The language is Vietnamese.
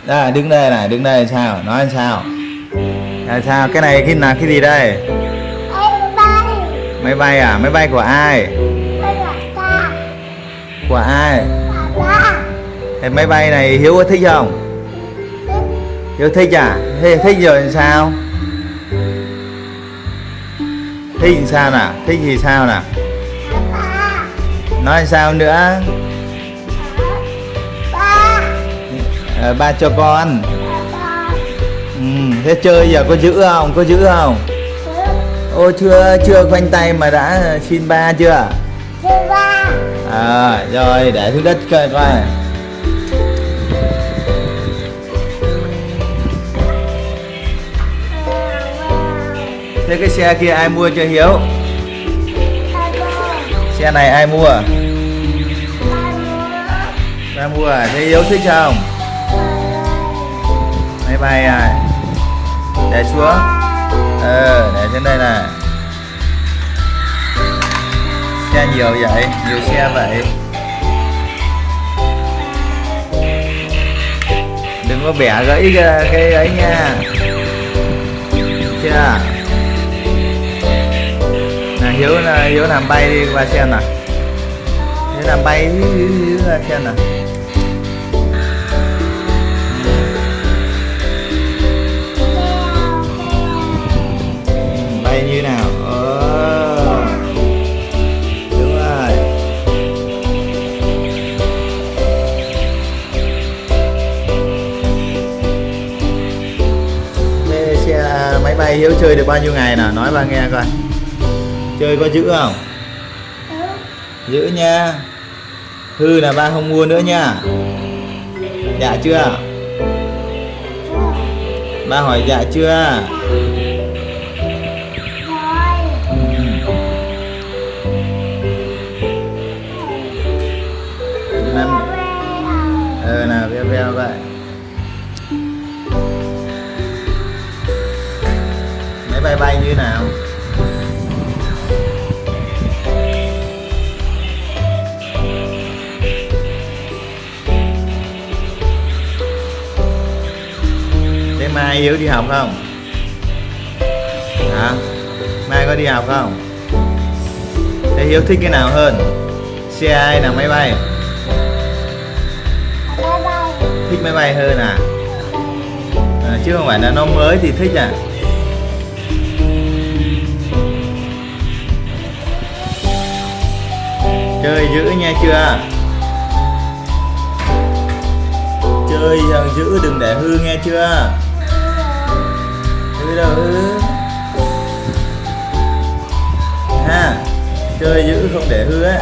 Đây, đứng đây này, đứng đây sao? Nói sao? Là sao? Cái này cái là cái gì đây? Em bay. Máy bay à? Máy bay của ai? Đây là ta. Của ai? Ba. Cái máy bay này Hiếu có thích không? Hiếu thích à? Thích rồi làm sao? Thích làm sao nào? Thích gì sao nào? Ba. Nói sao nữa? Ba. Ba cho con. Ba. Thế chơi giờ có giữ không? Có giữ không? Ô chưa khoanh tay mà đã xin ba chưa? Ba. Rồi để xuống đất coi coi. Thế cái xe kia ai mua cho Hiếu? Xe này ai mua? Ba mua à? Thế Hiếu thích không? Máy bay à? Để xuống. Để trên đây này. Xe nhiều vậy, nhiều xe vậy. Đừng có bẻ gãy cái ấy nha. Chưa? Hiếu làm bay đi qua xem nào. Hiếu làm bay qua xem nào. Bay như nào? Đúng rồi. Thế xe máy bay Hiếu chơi được bao nhiêu ngày nào? Nói ba nghe coi. Chơi có giữ không? Giữ nha. Hư là ba không mua nữa nha. Dạ chưa? Ba hỏi dạ chưa? Nào veo veo vậy. Máy bay bay như nào? Thế mai Hiếu đi học không? Hả? Mai có đi học không? Thế Hiếu thích cái nào hơn? Xe hay là máy bay? Thích máy bay hơn à? Chứ không phải là nó mới thì thích à? Chơi giữ nha chưa? Chơi giữ đừng để hư nghe chưa? Hư đâu hư? Ha, chơi giữ không để hư á.